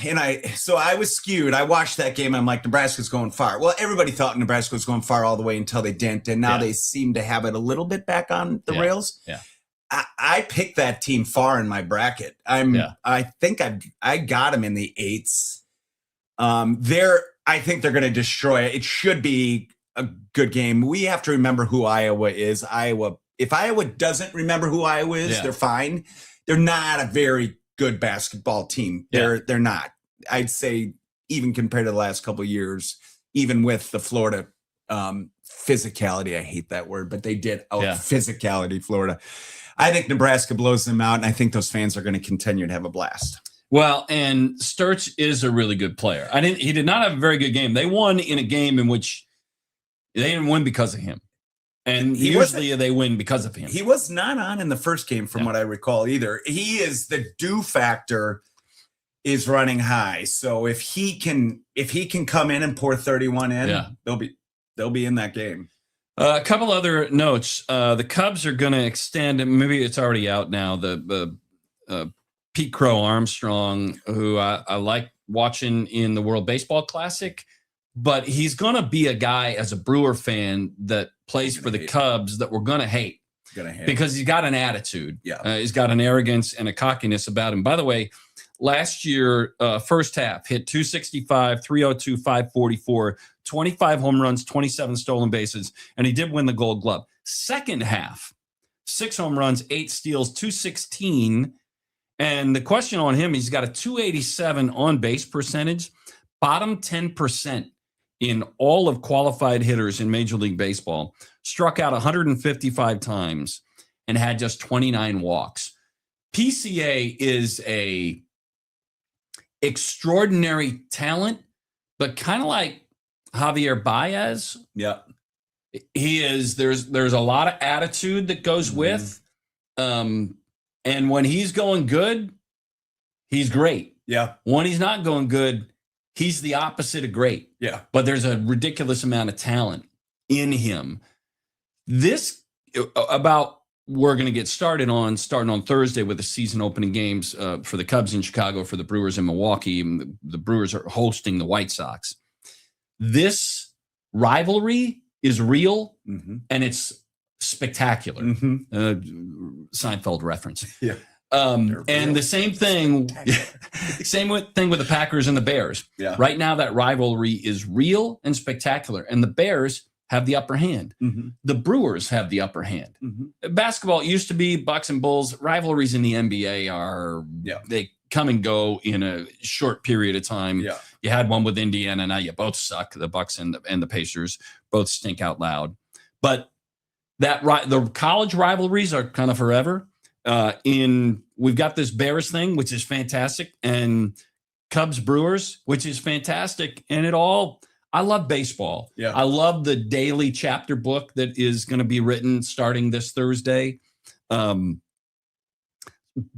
And I was skewed. I watched that game. I'm like, Nebraska's going far. Well, everybody thought Nebraska was going far all the way until they didn't. And now they seem to have it a little bit back on the rails. Yeah. I picked that team far in my bracket. I think I got them in the 8s. I think they're going to destroy it. It should be a good game. We have to remember who Iowa is. If Iowa doesn't remember who Iowa is, they're fine. They're not a very good basketball team. They're not. I'd say even compared to the last couple of years, even with the Florida physicality, I hate that word, but they did physicality Florida. I think Nebraska blows them out, and I think those fans are going to continue to have a blast. Well, and Sturts is a really good player. He did not have a very good game. They won in a game in which they didn't win because of him. And usually they win because of him. He was not on in the first game from what I recall either. He is the do factor is running high. So if he can come in and pour 31 in, they'll be in that game. A couple other notes. The Cubs are going to extend, maybe it's already out now, the Pete Crow Armstrong, who I like watching in the World Baseball Classic, but he's going to be a guy as a Brewer fan that plays for the Cubs that we're going to hate. Because he's got an attitude. He's got an arrogance and a cockiness about him. By the way, last year, first half, hit 265, 302, 544, 25 home runs, 27 stolen bases, and he did win the Gold Glove. Second half, 6 home runs, 8 steals, 216. And the question on him, he's got a 287 on-base percentage, bottom 10% in all of qualified hitters in Major League Baseball, struck out 155 times and had just 29 walks. PCA is a extraordinary talent, but kind of like Javier Baez. Yeah. He is, there's a lot of attitude that goes with, and when he's going good, he's great. Yeah. When he's not going good, he's the opposite of great. Yeah. But there's a ridiculous amount of talent in him. We're going to get starting on Thursday with the season opening games for the Cubs in Chicago, for the Brewers in Milwaukee. And the Brewers are hosting the White Sox. This rivalry is real, and it's spectacular. Seinfeld reference. Yeah. And the same thing with the Packers and the Bears. Yeah. Right now, that rivalry is real and spectacular, and the Bears have the upper hand. The Brewers have the upper hand. Basketball, it used to be Bucks and Bulls. Rivalries in the NBA they come and go in a short period of time. Yeah. You had one with Indiana, now you both suck. The Bucks and the Pacers both stink out loud. But the college rivalries are kind of forever. We've got this Bears thing, which is fantastic, and Cubs Brewers, which is fantastic, and I love baseball. Yeah. I love the daily chapter book that is going to be written starting this Thursday. But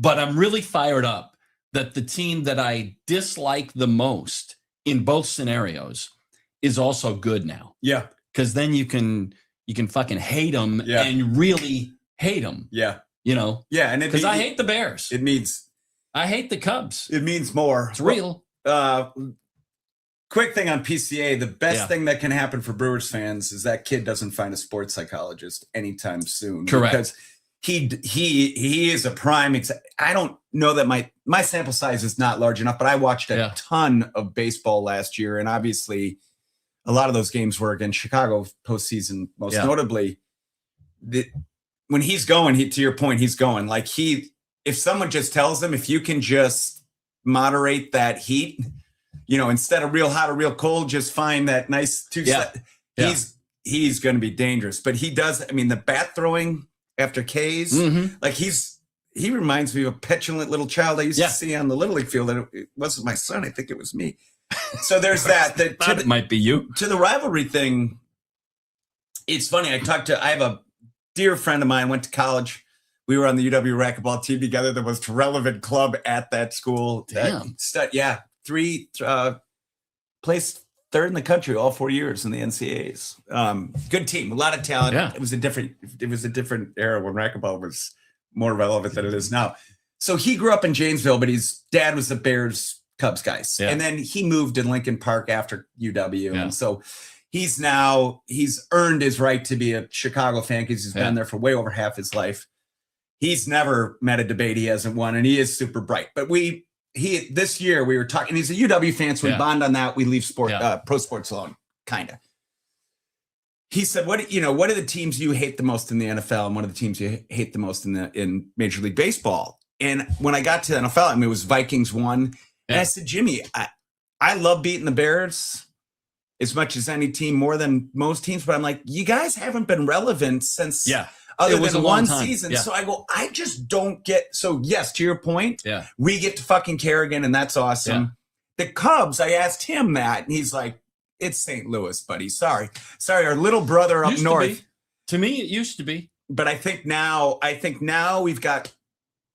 I'm really fired up that the team that I dislike the most in both scenarios is also good now. Yeah. Because then you can fucking hate them and really hate them. Yeah. You know? Yeah. And because I hate the Bears. I hate the Cubs. It means more. It's real. Quick thing on PCA. The best thing that can happen for Brewers fans is that kid doesn't find a sports psychologist anytime soon. Correct. Because he is a prime I don't know that my sample size is not large enough, but I watched a ton of baseball last year, and obviously a lot of those games were against Chicago postseason, most notably. When he's going, to your point, he's going. Like if someone just tells him, if you can just moderate that heat, instead of real hot or real cold, just find that nice he's going to be dangerous. But he does. I mean, the bat throwing after Ks, like he reminds me of a petulant little child I used to see on the Little League field. And it wasn't my son. I think it was me. So there's that. It might be you. To the rivalry thing, it's funny. I have a dear friend of mine, went to college We were on the UW racquetball team together, the most relevant club at that school. Damn. Placed third in the country all 4 years in the NCAAs. Good team, a lot of talent. Yeah. It was a different era when racquetball was more relevant than it is now. So he grew up in Janesville, but his dad was the Bears Cubs guys. Yeah. And then he moved in Lincoln Park after UW. Yeah. And so he's earned his right to be a Chicago fan because he's been there for way over half his life. He's never met a debate he hasn't won, and he is super bright. But this year we were talking, he's a UW fan, so we bond on that. We leave pro sports alone, kind of. He said, what are the teams you hate the most in the NFL, and what are the teams you hate the most in Major League Baseball? And when I got to the NFL, it was Vikings won. And I said, Jimmy, I love beating the Bears as much as any team, more than most teams, but I'm like, you guys haven't been relevant since other than one season. So I go, I just don't get. So yes, to your point, we get to fucking care again, and that's awesome. The Cubs, I asked him that, and he's like, it's St. Louis, buddy. Sorry, our little brother up north. To me, it used to be. But I think now we've got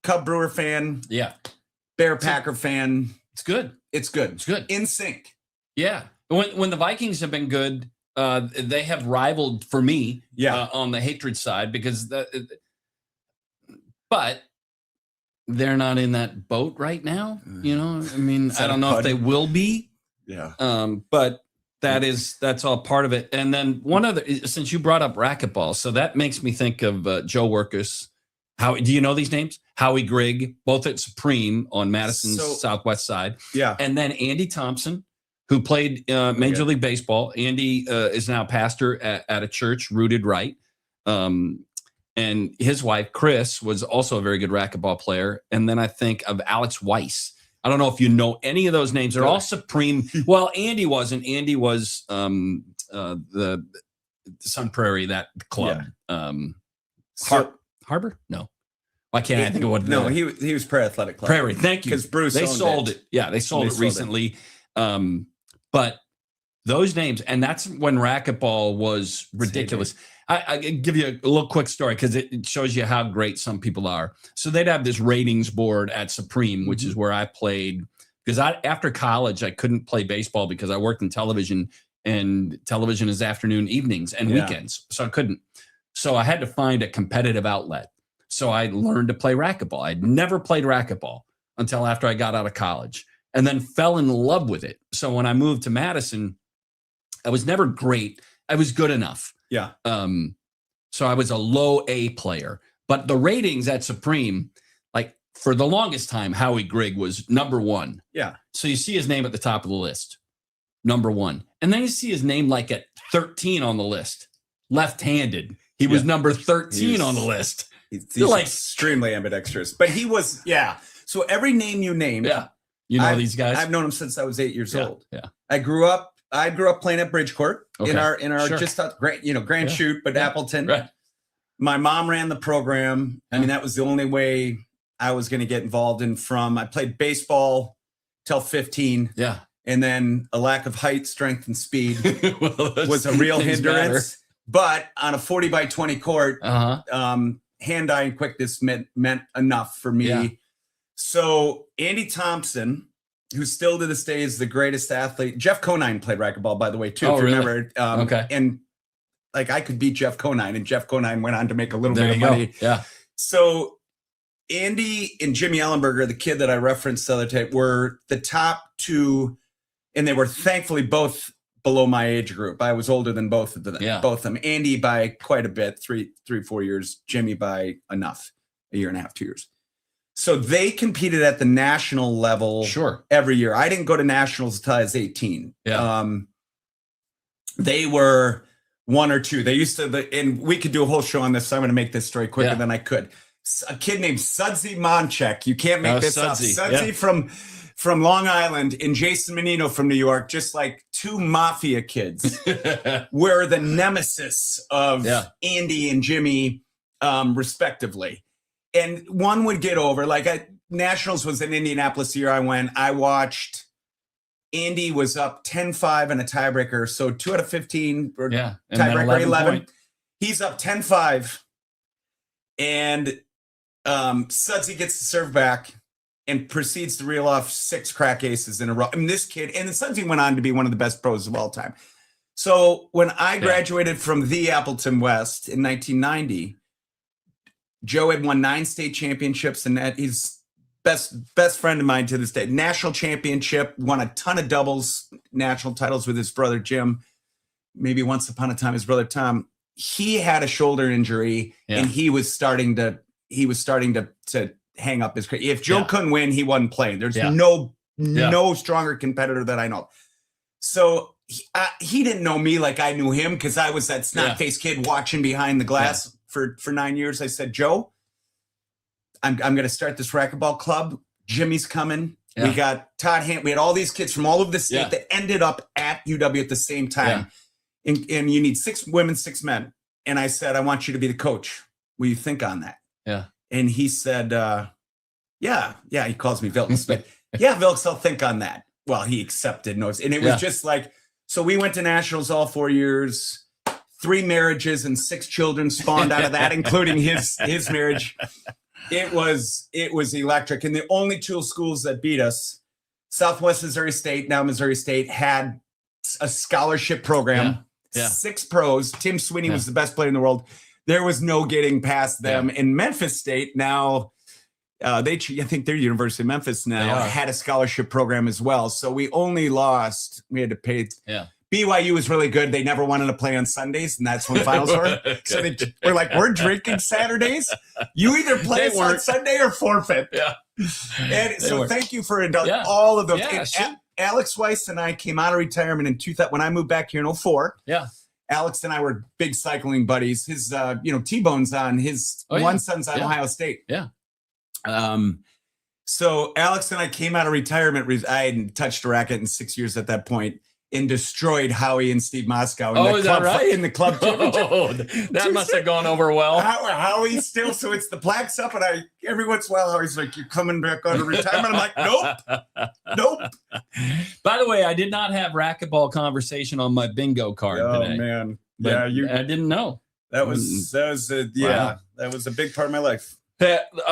Cub Brewer fan, Bear Packer fan. It's good. It's good. It's good. In sync. Yeah. When the Vikings have been good, they have rivaled for me on the hatred side because but they're not in that boat right now. You know, I mean, I don't know if they will be. Yeah. But that's all part of it. And then one other, since you brought up racquetball, so that makes me think of Joe Workus. Do you know these names? Howie Grigg, both at Supreme on Madison's southwest side. Yeah. And then Andy Thompson, who played Major League Baseball. Andy is now pastor at a church, Rooted Right. And his wife, Chris, was also a very good racquetball player. And then I think of Alex Weiss. I don't know if you know any of those names. They're all Supreme. Well, Andy wasn't. Andy was the Sun Prairie, that club. Harbor? No. Why can't I think of what? No, he was Prairie Athletic Club. Prairie, thank you. Because Bruce sold it. Yeah, they sold it recently. But those names, and that's when racquetball was ridiculous. I give you a little quick story because it shows you how great some people are. So they'd have this ratings board at Supreme, which is where I played. Because after college, I couldn't play baseball because I worked in television, and television is afternoon, evenings, and weekends. So I couldn't. So I had to find a competitive outlet. So I learned to play racquetball. I'd never played racquetball until after I got out of college, and then fell in love with it. So when I moved to Madison, I was never great. I was good enough. Yeah. So I was a low A player, but the ratings at Supreme, like for the longest time, Howie Grigg was number one. Yeah. So you see his name at the top of the list, number one. And then you see his name like at 13 on the list, left-handed. He was number 13 on the list. He's like extremely ambidextrous, but he was, So every name you named, you know these guys. I've known him since I was 8 years old. Yeah, I grew up playing at Bridgecourt in our just great, Grand Chute, but Appleton. Right. My mom ran the program. I mean, that was the only way I was going to get involved in. I played baseball till 15. Yeah, and then a lack of height, strength, and speed was a real hindrance. Matter. But on a 40 by 20 court, hand-eye and quickness meant enough for me. Yeah. So Andy Thompson, who still to this day is the greatest athlete. Jeff Conine played racquetball, by the way, too. If you remember. Okay. And like I could beat Jeff Conine, and Jeff Conine went on to make a little bit of money. Yeah. So Andy and Jimmy Ellenberger, the kid that I referenced the other day, were the top two, and they were thankfully both below my age group. I was older than both of them. Yeah. Both of them. Andy by quite a bit, 4 years. Jimmy by enough, a year and a half, 2 years. So they competed at the national level every year. I didn't go to nationals until I was 18. Yeah. They were one or two. They used to, and we could do a whole show on this, so I'm going to make this story quicker than I could. A kid named Sudsy Monchek. You can't make this up. Sudsy from Long Island and Jason Menino from New York, just like two mafia kids, were the nemesis of Andy and Jimmy, respectively. And one would get over, Nationals was in Indianapolis the year I went. I watched Andy was up 10-5 in a tiebreaker. So 2 out of 15 or tiebreaker 11. He's up 10-5. And Sudsy gets the serve back and proceeds to reel off 6 crack aces in a row. I mean, this kid, and Sudsy went on to be one of the best pros of all time. So when I graduated from the Appleton West in 1990, Joe had won 9 state championships, and that he's best friend of mine to this day. National championship, won a ton of doubles, national titles with his brother Jim. Maybe once upon a time, his brother Tom. He had a shoulder injury, and he was starting to hang up his career. If Joe couldn't win, he wasn't playing. There's no stronger competitor that I know. So he didn't know me like I knew him, because I was that snot-faced kid watching behind the glass for 9 years. I said, Joe, I'm going to start this racquetball club. Jimmy's coming. We got Todd Hand. We had all these kids from all over the state that ended up at UW at the same time. And you need 6 women, 6 men. And I said, I want you to be the coach. Will you think on that? Yeah. And he said, yeah. He calls me Vilks, but Vilks, I'll think on that. Well, he accepted notes. And it was just like, so we went to nationals all 4 years. 3 marriages and 6 children spawned out of that, including his marriage. It was electric. And the only 2 schools that beat us, Southwest Missouri State, now Missouri State, had a scholarship program. 6 pros. Tim Sweeney was the best player in the world. There was no getting past them. And Memphis State, now I think they're University of Memphis now, had a scholarship program as well. So we only lost. We had to pay. BYU was really good. They never wanted to play on Sundays, and that's when finals were. So we're like, we're drinking Saturdays. You either play us on Sunday or forfeit. And so thank you for all of those. Alex Weiss and I came out of retirement in 2000 when I moved back here in 2004. Alex and I were big cycling buddies. His T-Bone's on his one son's on Ohio State. So Alex and I came out of retirement. I hadn't touched a racket in 6 years at that point, and destroyed Howie and Steve Moscow in the club championship. That must have gone over well. Howie still, so it's the plaques up, and every once in a while Howie's like, you're coming back out of retirement. I'm like, nope. By the way, I did not have racquetball conversation on my bingo card today. Oh man. I didn't know. That was a big part of my life.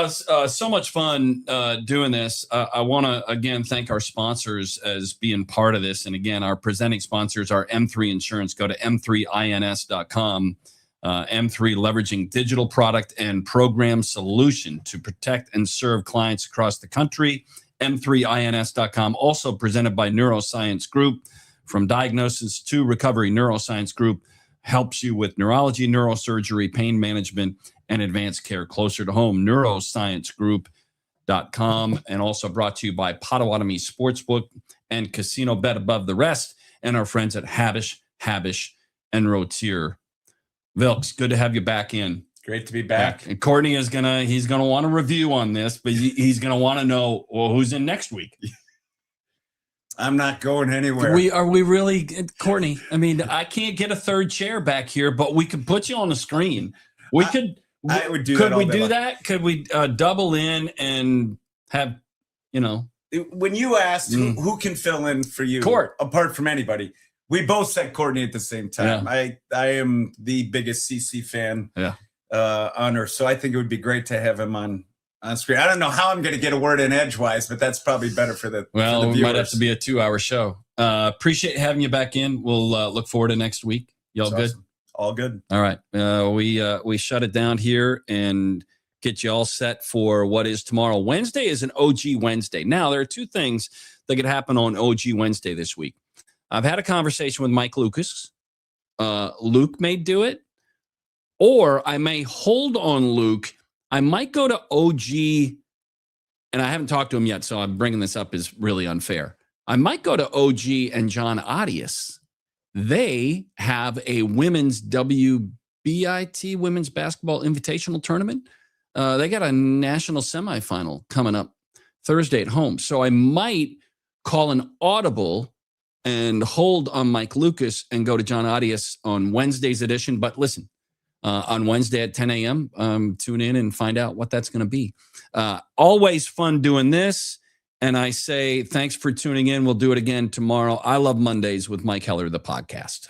So much fun doing this. I want to, again, thank our sponsors as being part of this. And again, our presenting sponsors are M3 Insurance. Go to m3ins.com. M3 leveraging digital product and program solution to protect and serve clients across the country. M3ins.com. Also presented by Neuroscience Group. From diagnosis to recovery, Neuroscience Group helps you with neurology, neurosurgery, pain management, and advanced care closer to home. Neurosciencegroup.com. And also brought to you by Potawatomi Sportsbook and Casino Bet Above the Rest, and our friends at Habish, and Rotier. Vilks, good to have you back in. Great to be back. And Courtney is he's gonna want a review on this, but he's gonna want to know, well, who's in next week? I'm not going anywhere. Are we really, Courtney? I mean, I can't get a third chair back here, but we could put you on the screen. I would do that. Could we do that? Could we double in and have, When you asked who can fill in for you, Court, apart from anybody, we both said Courtney at the same time. I am the biggest CC fan on earth, so I think it would be great to have him on screen. I don't know how I'm going to get a word in edgewise, but that's probably better for the viewers. It might have to be a 2-hour show. Appreciate having you back in. We'll look forward to next week. Y'all good? Awesome. All good. All right. We shut it down here and get you all set for what is tomorrow. Wednesday is an OG Wednesday. Now, there are 2 things that could happen on OG Wednesday this week. I've had a conversation with Mike Lucas. Luke may do it, or I may hold on Luke. I might go to OG, and I haven't talked to him yet, so I'm bringing this up is really unfair. I might go to OG and John Audius. They have a women's WBIT, Women's Basketball Invitational Tournament. They got a national semifinal coming up Thursday at home. So I might call an audible and hold on Mike Lucas and go to John Audius on Wednesday's edition. But listen, on Wednesday at 10 a.m., tune in and find out what that's going to be. Always fun doing this. And I say thanks for tuning in. We'll do it again tomorrow. I Love Mondays with Mike Heller, the podcast.